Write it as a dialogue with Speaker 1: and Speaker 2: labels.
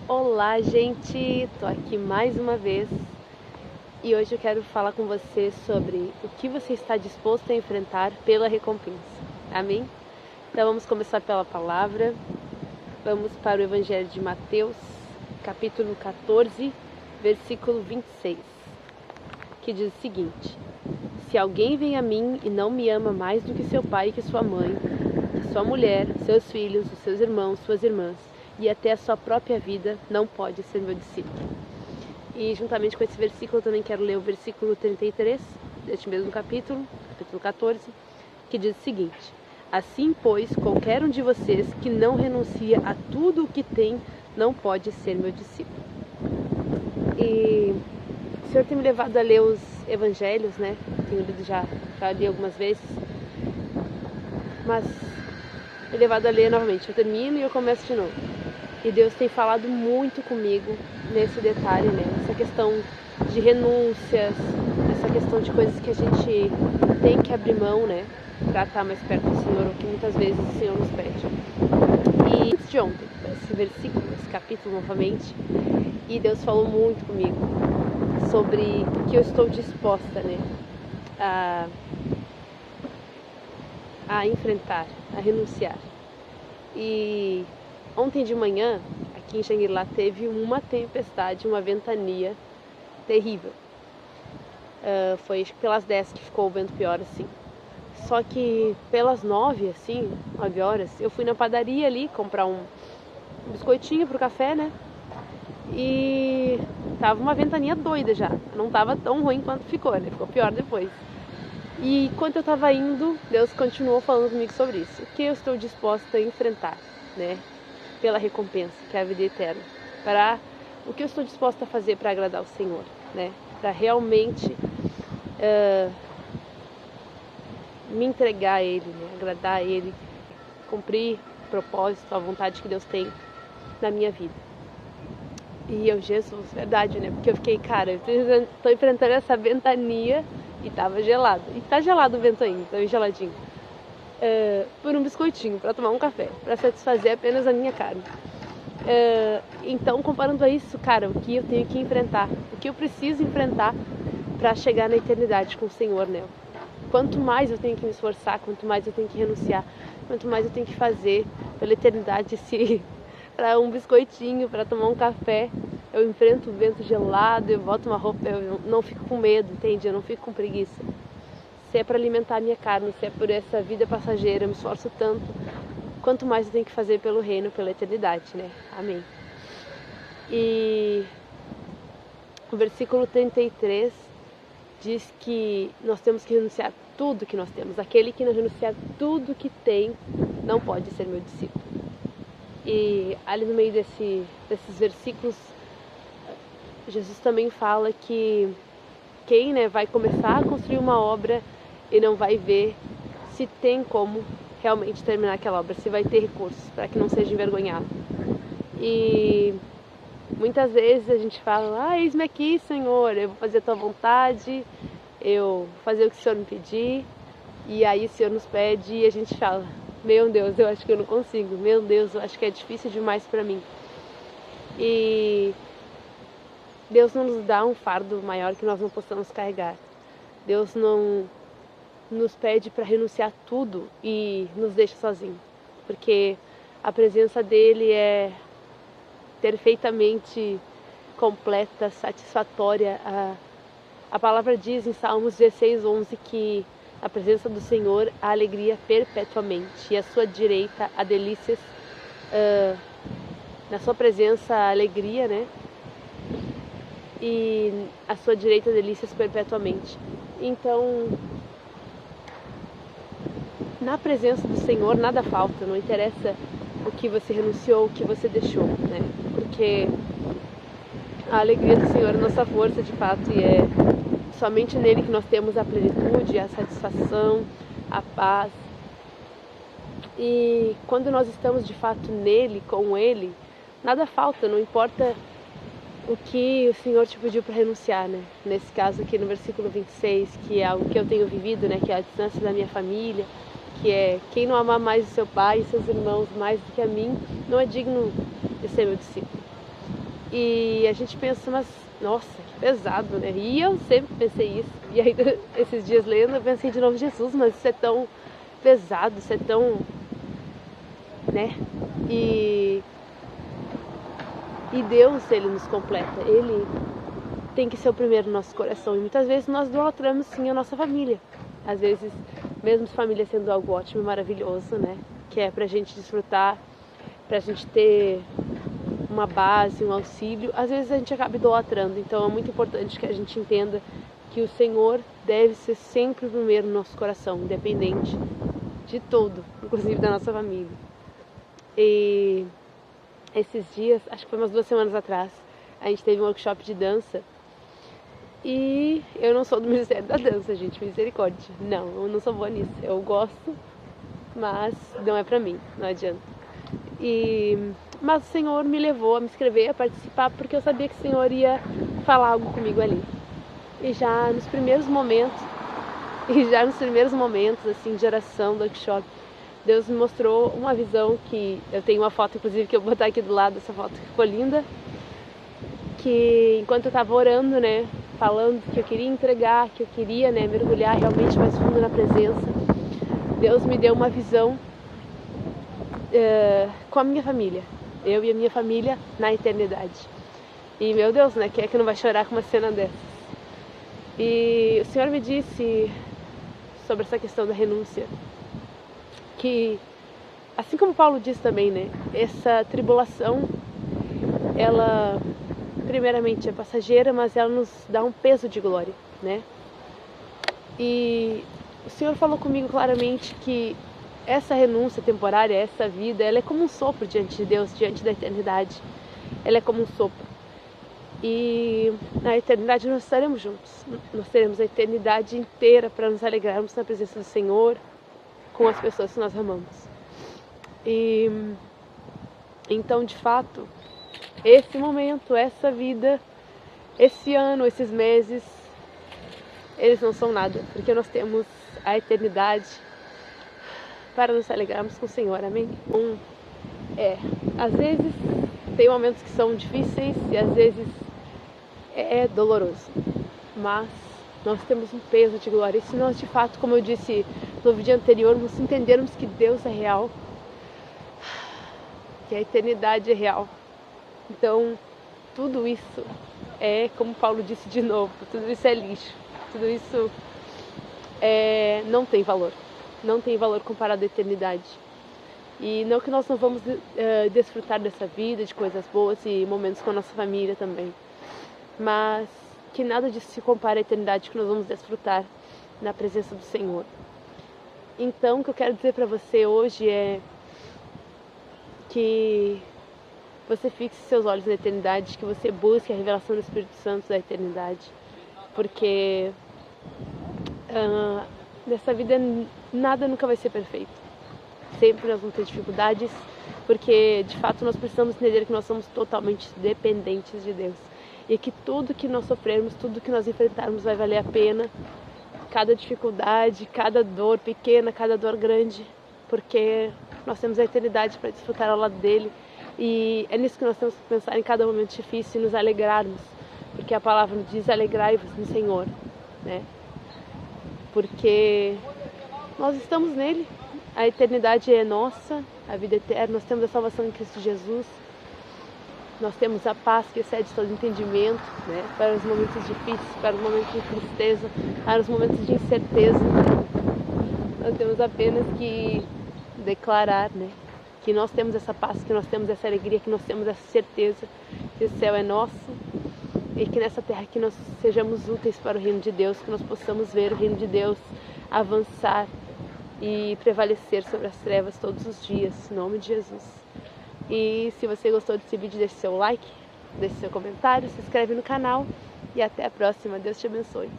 Speaker 1: Olá, gente! Tô aqui mais uma vez e hoje eu quero falar com você sobre o que você está disposto a enfrentar pela recompensa. Amém? Então vamos começar pela palavra. Vamos para o Evangelho de Mateus, capítulo 14, versículo 26, que diz o seguinte: Se alguém vem a mim e não me ama mais do que seu pai e que sua mãe, que sua mulher, seus filhos, os seus irmãos, suas irmãs, e até a sua própria vida, não pode ser meu discípulo. E juntamente com esse versículo eu também quero ler o versículo 33 deste mesmo capítulo 14, que diz o seguinte: Assim, pois, qualquer um de vocês que não renuncia a tudo o que tem, não pode ser meu discípulo. E o Senhor tem me levado a ler os evangelhos, né? Tenho lido já li algumas vezes, mas me levado a ler novamente. Eu termino e eu começo de novo. E Deus tem falado muito comigo nesse detalhe, né? Essa questão de renúncias, essa questão de coisas que a gente tem que abrir mão, né? Pra estar mais perto do Senhor, o que muitas vezes o Senhor nos pede. E antes de ontem, esse versículo, esse capítulo novamente, e Deus falou muito comigo sobre o que eu estou disposta, né? A enfrentar, a renunciar. E ontem de manhã, aqui em Xangri-Lá, teve uma tempestade, uma ventania terrível. Foi acho que pelas 10 que ficou o vento pior, assim. Só que pelas 9, assim, 9 horas, eu fui na padaria ali comprar um biscoitinho pro café, né? E tava uma ventania doida já. Não tava tão ruim quanto ficou, né? Ficou pior depois. E enquanto eu tava indo, Deus continuou falando comigo sobre isso. O que eu estou disposta a enfrentar, né? Pela recompensa, que é a vida eterna. O que eu estou disposta a fazer para agradar o Senhor, né? Para realmente me entregar a Ele, né? Agradar a Ele, cumprir o propósito, a vontade que Deus tem na minha vida. E Jesus, verdade, né? Porque eu fiquei, cara, eu tô enfrentando essa ventania e tava gelado. E tá gelado o vento ainda, tá geladinho. Por um biscoitinho, para tomar um café, para satisfazer apenas a minha carne. Então, comparando a isso, cara, o que eu tenho que enfrentar, o que eu preciso enfrentar para chegar na eternidade com o Senhor, né? Quanto mais eu tenho que me esforçar, quanto mais eu tenho que renunciar, quanto mais eu tenho que fazer pela eternidade, se para um biscoitinho, para tomar um café, eu enfrento o vento gelado, eu boto uma roupa, eu não fico com medo, entende? Eu não fico com preguiça. Se é para alimentar a minha carne, se é por essa vida passageira, eu me esforço tanto, quanto mais eu tenho que fazer pelo reino, pela eternidade, né? Amém. E o versículo 33 diz que nós temos que renunciar tudo que nós temos. Aquele que não renunciar tudo que tem, não pode ser meu discípulo. E ali no meio desses versículos, Jesus também fala que quem, né, vai começar a construir uma obra e não vai ver se tem como realmente terminar aquela obra, se vai ter recursos para que não seja envergonhado. E muitas vezes a gente fala: eis-me aqui, Senhor, eu vou fazer a tua vontade, eu vou fazer o que o Senhor me pedir. E aí o Senhor nos pede e a gente fala: meu Deus, eu acho que eu não consigo, meu Deus, eu acho que é difícil demais para mim. E Deus não nos dá um fardo maior que nós não possamos carregar. Deus não nos pede para renunciar tudo e nos deixa sozinho, porque a presença dele é perfeitamente completa, satisfatória. A palavra diz em Salmos 16:11 que a presença do Senhor há alegria perpetuamente e à sua direita há delícias, na sua presença há alegria, né? E à sua direita delícias perpetuamente. Então, na presença do Senhor nada falta, não interessa o que você renunciou, o que você deixou, né? Porque a alegria do Senhor é nossa força de fato, e é somente nele que nós temos a plenitude, a satisfação, a paz. E quando nós estamos de fato nele, com ele, nada falta, não importa o que o Senhor te pediu para renunciar, né? Nesse caso aqui no versículo 26, que é algo que eu tenho vivido, né? Que é a distância da minha família, que é quem não amar mais o seu pai e seus irmãos mais do que a mim, não é digno de ser meu discípulo. E a gente pensa, mas nossa, que pesado, né? E eu sempre pensei isso. E aí, esses dias lendo, eu pensei de novo, Jesus, mas isso é tão pesado, isso é tão, né? E Deus, Ele nos completa. Ele tem que ser o primeiro no nosso coração. E muitas vezes nós idolatramos sim a nossa família. Às vezes, mesmo família sendo algo ótimo e maravilhoso, né? Que é pra gente desfrutar, pra gente ter uma base, um auxílio, às vezes a gente acaba idolatrando. Então é muito importante que a gente entenda que o Senhor deve ser sempre o primeiro no nosso coração, independente de tudo, inclusive da nossa família. E esses dias, acho que foi umas 2 semanas atrás, a gente teve um workshop de dança. E eu não sou do Ministério da Dança, gente, misericórdia. Não, eu não sou boa nisso. Eu gosto, mas não é pra mim, não adianta. Mas o Senhor me levou a me inscrever, a participar, porque eu sabia que o Senhor ia falar algo comigo ali. E já nos primeiros momentos, assim, de oração do workshop, Deus me mostrou uma visão que eu tenho uma foto, inclusive, que eu vou botar aqui do lado, essa foto que ficou linda, que enquanto eu estava orando, né, falando que eu queria entregar, que eu queria, né, mergulhar realmente mais fundo na presença, Deus me deu uma visão com a minha família, eu e a minha família na eternidade. E meu Deus, né, quem é que não vai chorar com uma cena dessas? E o Senhor me disse sobre essa questão da renúncia, que assim como Paulo diz também, né, essa tribulação, ela primeiramente é passageira, mas ela nos dá um peso de glória, né? E o Senhor falou comigo claramente que essa renúncia temporária, essa vida, ela é como um sopro diante de Deus, diante da eternidade. Ela é como um sopro. E na eternidade nós estaremos juntos. Nós teremos a eternidade inteira para nos alegrarmos na presença do Senhor, com as pessoas que nós amamos. E então, de fato, esse momento, essa vida, esse ano, esses meses, eles não são nada, porque nós temos a eternidade para nos alegrarmos com o Senhor, amém? Às vezes tem momentos que são difíceis e às vezes é doloroso, mas nós temos um peso de glória. E se nós, de fato, como eu disse no vídeo anterior, nos entendermos que Deus é real, que a eternidade é real, então tudo isso é, como Paulo disse de novo, tudo isso é lixo, tudo isso não tem valor, não tem valor comparado à eternidade. E não que nós não vamos desfrutar dessa vida, de coisas boas e momentos com a nossa família também, mas que nada disso se compara à eternidade que nós vamos desfrutar na presença do Senhor. Então, o que eu quero dizer para você hoje é que você fixe seus olhos na eternidade, que você busque a revelação do Espírito Santo da eternidade, porque nessa vida nada nunca vai ser perfeito. Sempre nós vamos ter dificuldades, porque de fato nós precisamos entender que nós somos totalmente dependentes de Deus e que tudo que nós sofrermos, tudo que nós enfrentarmos vai valer a pena, cada dificuldade, cada dor pequena, cada dor grande, porque nós temos a eternidade para desfrutar ao lado dele. E é nisso que nós temos que pensar em cada momento difícil e nos alegrarmos, porque a palavra nos diz: alegrai-vos no Senhor, né? Porque nós estamos nele, a eternidade é nossa, a vida eterna, nós temos a salvação em Cristo Jesus, nós temos a paz que excede todo entendimento, né? Para os momentos difíceis, para os momentos de tristeza, para os momentos de incerteza, nós temos apenas que declarar, né? Que nós temos essa paz, que nós temos essa alegria, que nós temos essa certeza que o céu é nosso e que nessa terra que nós sejamos úteis para o reino de Deus, que nós possamos ver o reino de Deus avançar e prevalecer sobre as trevas todos os dias, em nome de Jesus. E se você gostou desse vídeo, deixe seu like, deixe seu comentário, se inscreve no canal e até a próxima. Deus te abençoe.